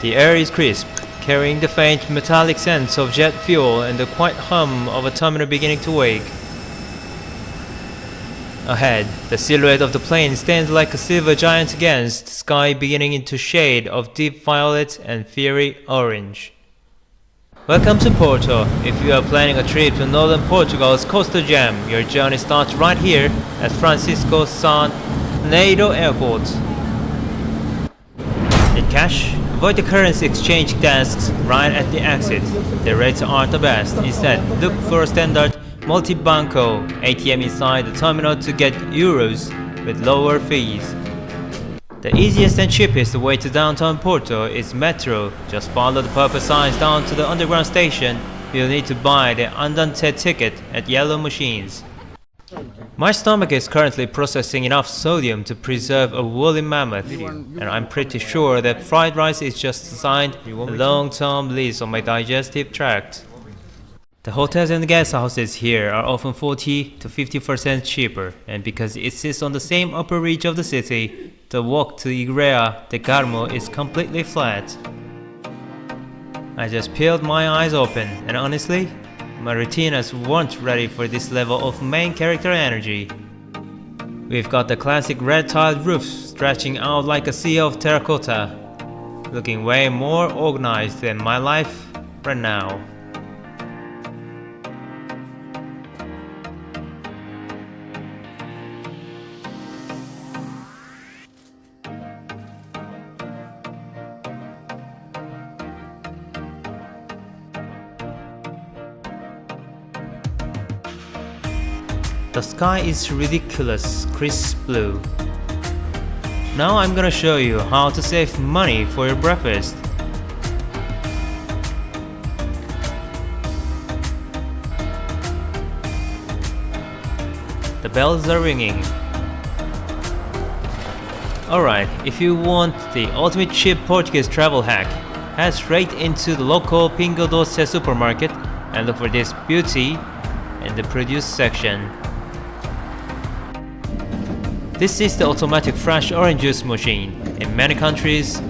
The air is crisp, carrying the faint metallic scent of jet fuel and the quiet hum of a terminal beginning to wake. Ahead, the silhouette of the plane stands like a silver giant against sky beginning into shade of deep violet and fiery orange. Welcome to Porto. If you are planning a trip to northern Portugal's coastal gem, your journey starts right here at Francisco San Neiro Airport. In cash, avoid the currency exchange desks right at the exit. The rates aren't the best. Instead, look for a standard Multibanco ATM inside the terminal to get euros with lower fees. The easiest and cheapest way to downtown Porto is metro. Just follow the purple signs down to the underground station. You'll need to buy the Andante ticket at yellow machines. My stomach is currently processing enough sodium to preserve a woolly mammoth, and I'm pretty sure that fried rice is just designed a long-term lease on my digestive tract. The hotels and guest houses here are often 40 to 50% cheaper, and because it sits on the same upper reach of the city, the walk to Igreja de Carmo is completely flat. I just peeled my eyes open, and honestly, my retinas weren't ready for this level of main character energy. We've got the classic red tiled roof stretching out like a sea of terracotta, looking way more organized than my life right now. The sky is ridiculous crisp blue. Now I'm gonna show you how to save money for your breakfast. The bells are ringing. Alright, if you want the ultimate cheap Portuguese travel hack, head straight into the local Pingo Doce supermarket and look for this beauty in the produce section. This is the automatic fresh orange juice machine. In many countries,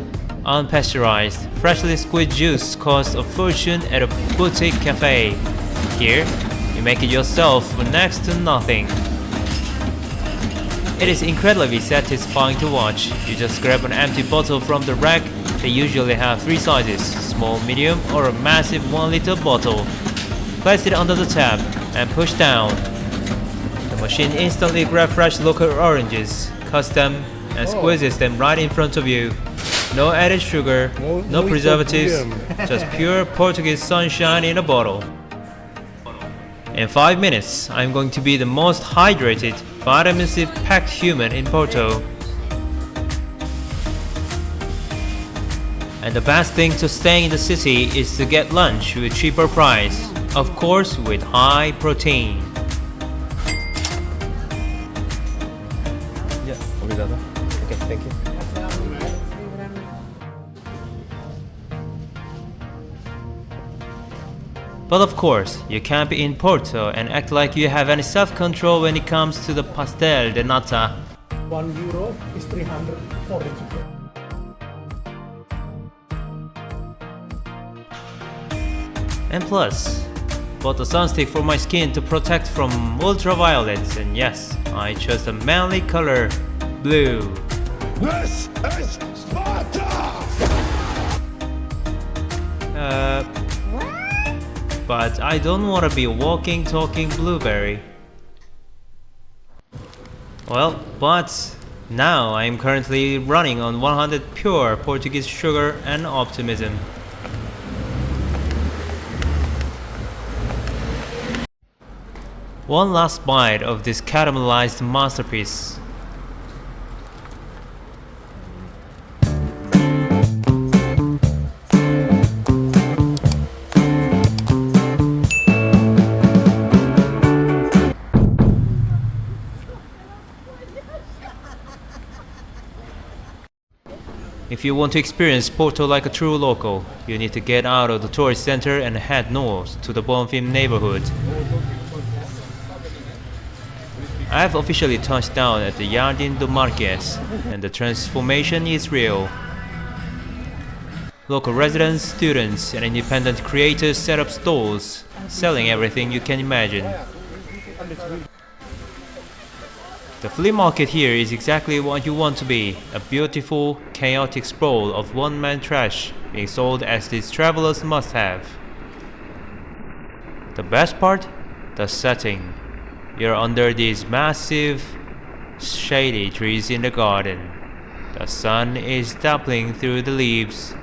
unpasteurized, freshly squeezed juice costs a fortune at a boutique cafe. Here, you make it yourself for next to nothing. It is incredibly satisfying to watch. You just grab an empty bottle from the rack. They usually have 3 sizes, small, medium, or a massive 1-liter bottle. Place it under the tap and push down. The machine instantly grabs fresh local oranges, cuts them, and squeezes them right in front of you. No added sugar, no preservatives, just pure Portuguese sunshine in a bottle. In 5 minutes, I'm going to be the most hydrated, vitamin C packed human in Porto. And the best thing to staying in the city is to get lunch with cheaper price, of course with high protein. Obrigado. Okay, thank you. But of course, you can't be in Porto and act like you have any self-control when it comes to the pastel de nata. €1 is 340. And plus, bought a sunstick for my skin to protect from ultraviolets, and yes, I chose the manly color blue. This is Sparta! But I don't want to be a walking, talking blueberry. Well, but now I am currently running on 100 pure Portuguese sugar and optimism. One last bite of this caramelized masterpiece. If you want to experience Porto like a true local, you need to get out of the tourist center and head north to the Bonfim neighborhood. I have officially touched down at the Jardim do Marquês, and the transformation is real. Local residents, students, and independent creators set up stalls, selling everything you can imagine. The flea market here is exactly what you want to be, a beautiful, chaotic sprawl of one-man trash being sold as this traveler's must-have. The best part? The setting. You're under these massive, shady trees in the garden. The sun is dappling through the leaves,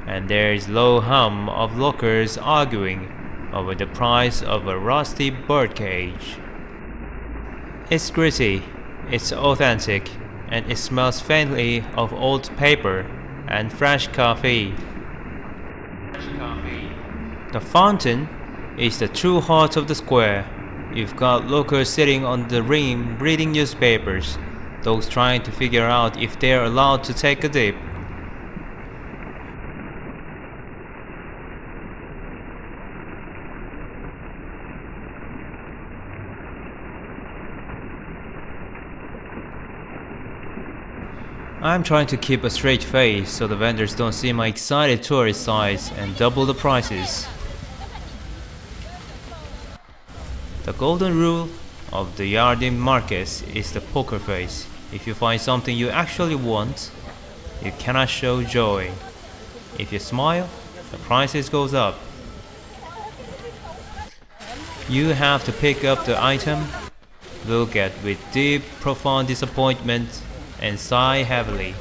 and there's low hum of lookers arguing over the price of a rusty birdcage. It's gritty, it's authentic, and it smells faintly of old paper and fresh coffee. The fountain is the true heart of the square. You've got lookers sitting on the rim reading newspapers, those trying to figure out if they're allowed to take a dip. I'm trying to keep a straight face so the vendors don't see my excited tourist eyes and double the prices. The golden rule of the Yardim markets is the poker face. If you find something you actually want, you cannot show joy. If you smile, the prices goes up. You have to pick up the item, look at with deep, profound disappointment, and sigh heavily.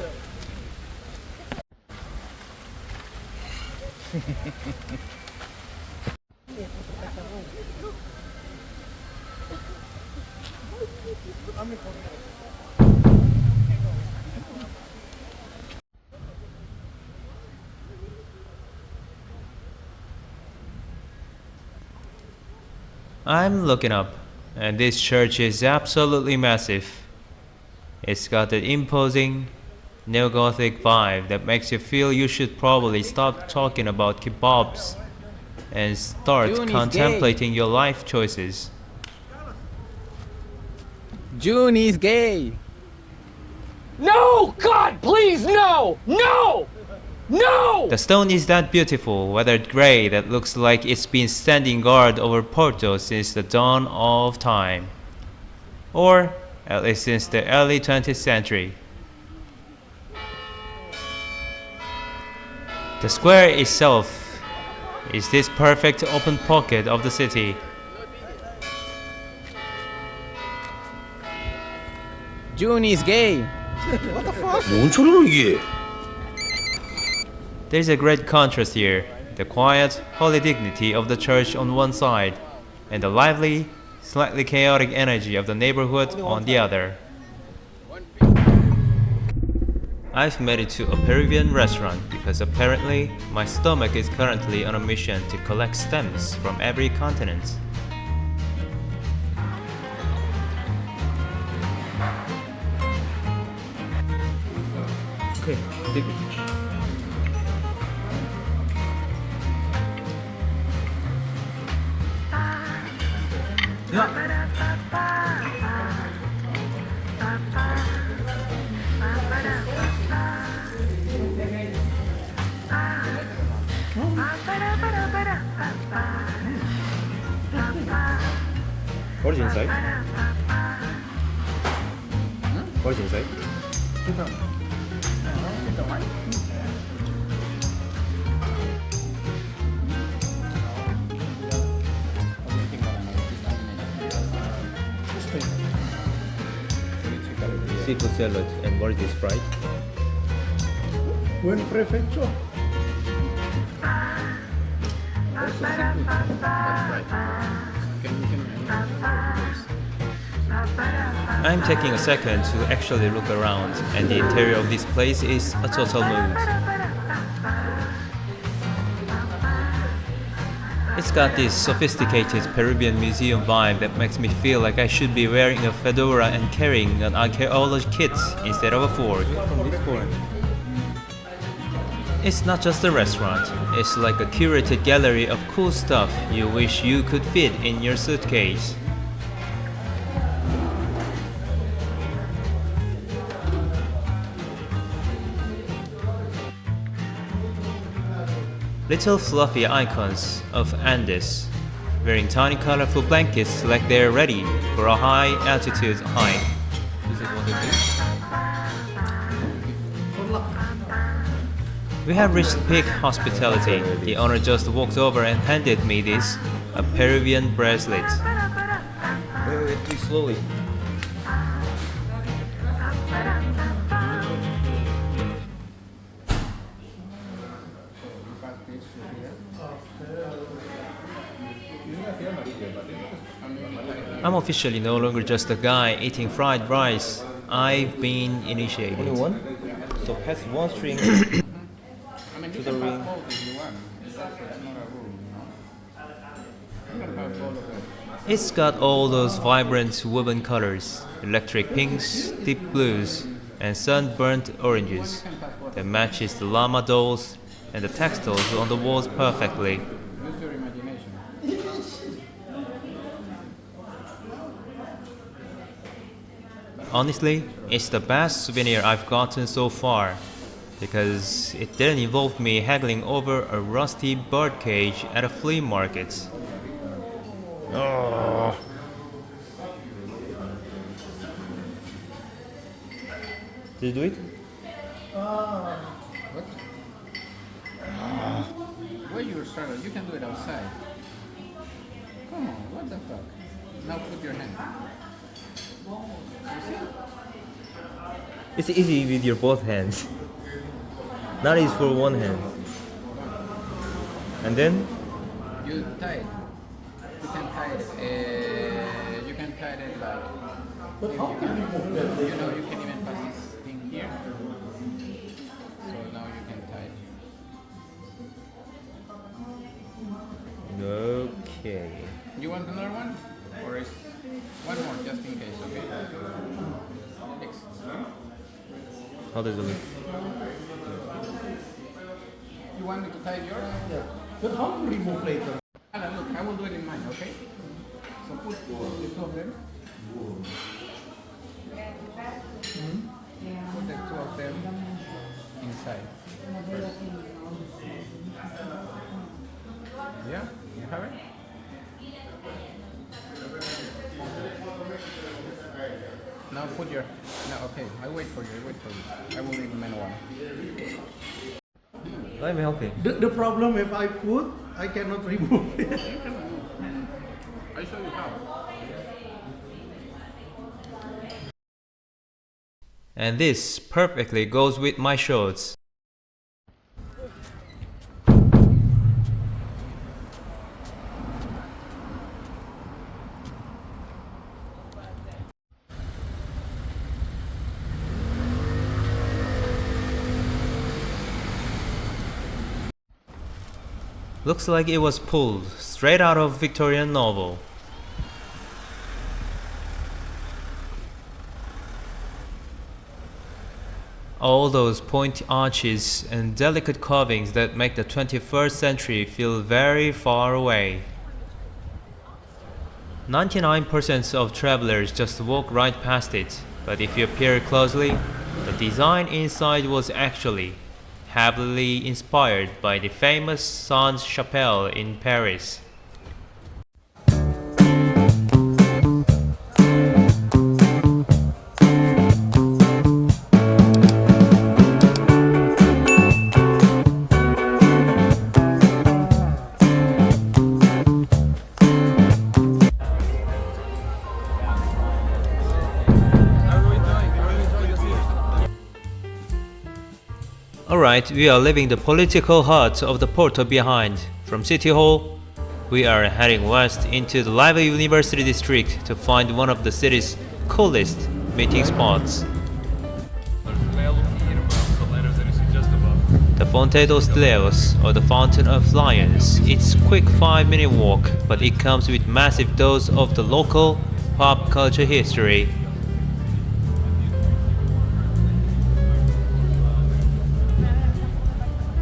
I'm looking up, and this church is absolutely massive. It's got an imposing, neo-Gothic vibe that makes you feel you should probably stop talking about kebabs and start contemplating your life choices. June is gay. No! God, please, no! No! No! The stone is that beautiful, weathered grey that looks like it's been standing guard over Porto since the dawn of time. Or at least since the early 20th century. The square itself is this perfect open pocket of the city. June is gay. 뭔 소리야 이게? There's a great contrast here, the quiet, holy dignity of the church on one side, and the lively, slightly chaotic energy of the neighborhood on the other. I've made it to a Peruvian restaurant because apparently my stomach is currently on a mission to collect stems from every continent. Okay, dig it. What is inside? What is inside? Seafood salad, and what is this fried? Buen prefecture. I'm taking a second to actually look around, and the interior of this place is a total mood. It's got this sophisticated Peruvian museum vibe that makes me feel like I should be wearing a fedora and carrying an archaeology kit instead of a fork. From this point. It's not just a restaurant, it's like a curated gallery of cool stuff you wish you could fit in your suitcase. Little fluffy icons of Andes, wearing tiny colorful blankets like they're ready for a high altitude hike. This is what it is. We have reached peak hospitality. The owner just walked over and handed me this, a Peruvian bracelet. Wait, please slowly. I'm officially no longer just a guy eating fried rice. I've been Only initiated. one? So pass one string to the ring. It's got all those vibrant woven colors, electric pinks, deep blues, and sunburnt oranges that matches the llama dolls and the textiles on the walls perfectly. Honestly, it's the best souvenir I've gotten so far, because it didn't involve me haggling over a rusty bird cage at a flea market. Did you do it? Why you struggling? You can do it outside. Come on, what the fuck? Now put your hand. It's easy with your both hands. Not easy for one hand. And then You tie it. You can tie it. You can tie it like. But how can you move that? You know, you can even pass this thing here. So now you can tie it. okay. You want another one? Or is one more just in case, okay? X. How does it look? You want me to tie yours? Yeah. But how to remove later? Alan, look, I will do it in mine, okay? So put the two of them. Put the two of them inside. First. Yeah? You have it? Now put your... No, okay, I wait for you, I will leave the main one. Let me help you. The problem if I put, I cannot remove it. I'll show you how. And this perfectly goes with my shorts. Looks like it was pulled straight out of Victorian novel. All those pointy arches and delicate carvings that make the 21st century feel very far away. 99% of travelers just walk right past it, but if you peer closely, the design inside was actually heavily inspired by the famous Sainte-Chapelle in Paris. Alright, we are leaving the political heart of the Porto behind. From City Hall, we are heading west into the lively University District to find one of the city's coolest meeting spots. The Fonte dos Leões, or the Fountain of Lions. It's a quick 5-minute walk, but it comes with massive dose of the local pop culture history.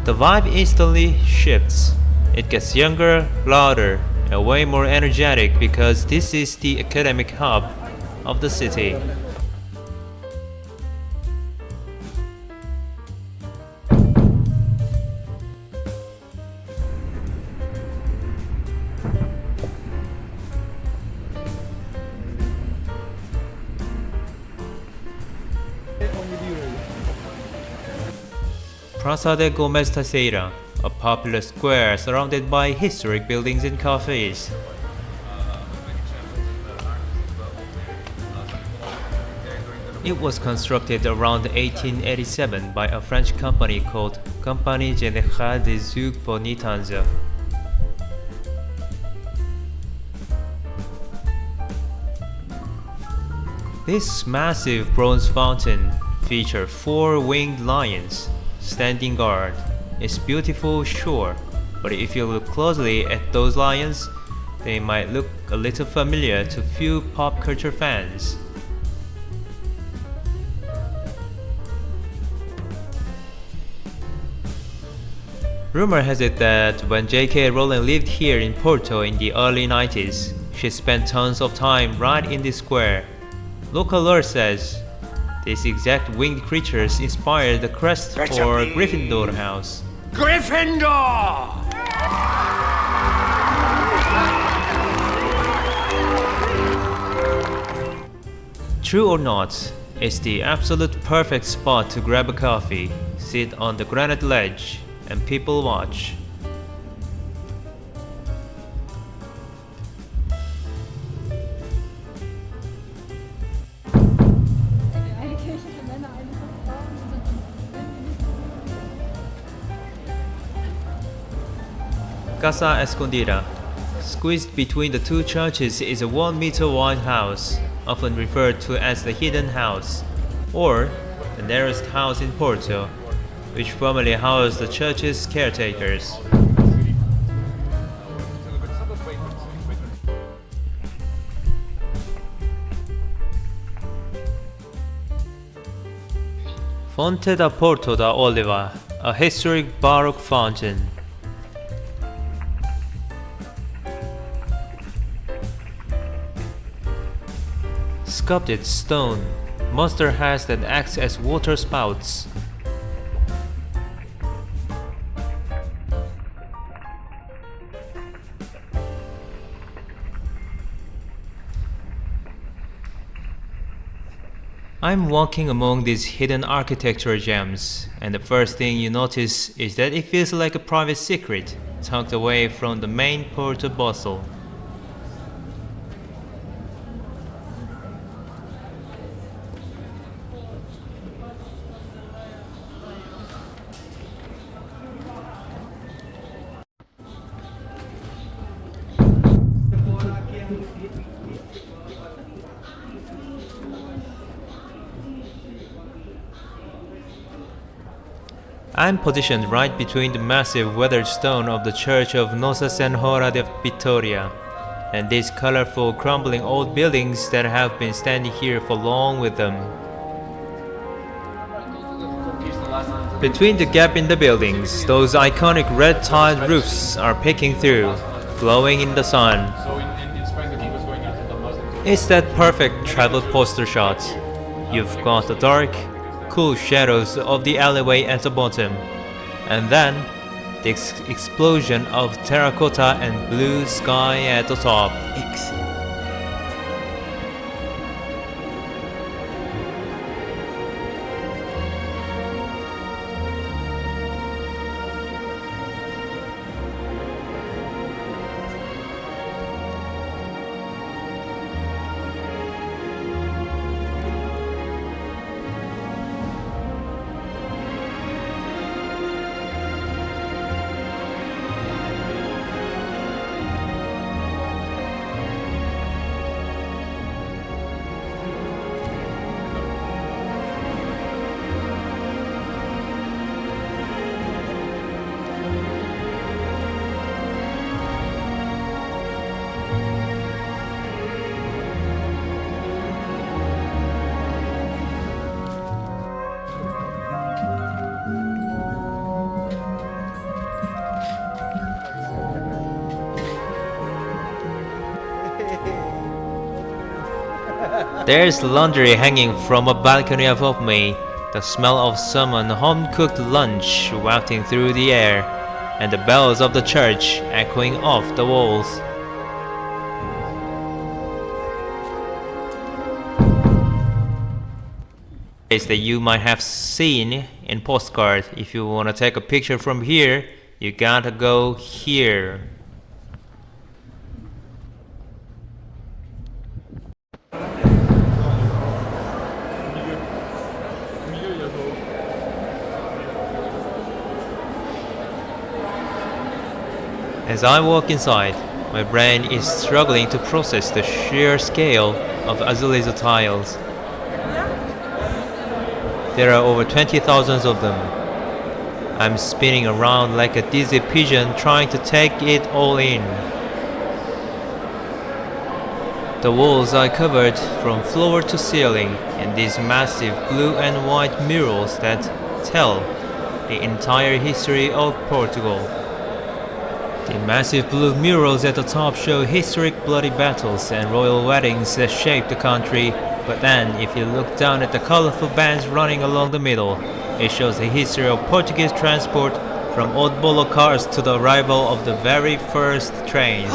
The vibe instantly shifts. It gets younger, louder, and way more energetic because this is the academic hub of the city. Praça de Gomes Teixeira, a popular square surrounded by historic buildings and cafes. It was constructed around 1887 by a French company called Compagnie Générale des Eaux Potable. This massive bronze fountain features 4 winged lions standing guard. It's beautiful, sure, but if you look closely at those lions, they might look a little familiar to few pop culture fans. Rumor has it that when J.K. Rowling lived here in Porto in the early 90s, she spent tons of time right in this square. Local lore says these exact winged creatures inspired the crest for Gryffindor House. Gryffindor! True or not, it's the absolute perfect spot to grab a coffee, sit on the granite ledge, and people watch. Casa Escondida. Squeezed between the two churches is a 1 meter wide house, often referred to as the Hidden House, or the narrowest house in Porto, which formerly housed the church's caretakers. Fonte da Porto da Oliva, a historic Baroque fountain. Sculpted stone, monster heads that act as water spouts. I'm walking among these hidden architecture gems, and the first thing you notice is that it feels like a private secret, tucked away from the main Porto bustle. I'm positioned right between the massive weathered stone of the Church of Nossa Senhora de Vitória and these colorful crumbling old buildings that have been standing here for long with them. Between the gap in the buildings, those iconic red-tiled roofs are peeking through, glowing in the sun. It's that perfect travel poster shot. You've got the dark, cool shadows of the alleyway at the bottom, and then the explosion of terracotta and blue sky at the top. There's laundry hanging from a balcony above me, the smell of someone home-cooked lunch wafting through the air, and the bells of the church echoing off the walls. place that you might have seen in postcard. If you want to take a picture from here, you gotta go here. As I walk inside, my brain is struggling to process the sheer scale of azulejo tiles. There are over 20,000 of them. I'm spinning around like a dizzy pigeon trying to take it all in. The walls are covered from floor to ceiling in these massive blue and white murals that tell the entire history of Portugal. The massive blue murals at the top show historic bloody battles and royal weddings that shaped the country, but then if you look down at the colorful bands running along the middle, it shows the history of Portuguese transport from old bolo cars to the arrival of the very first trains.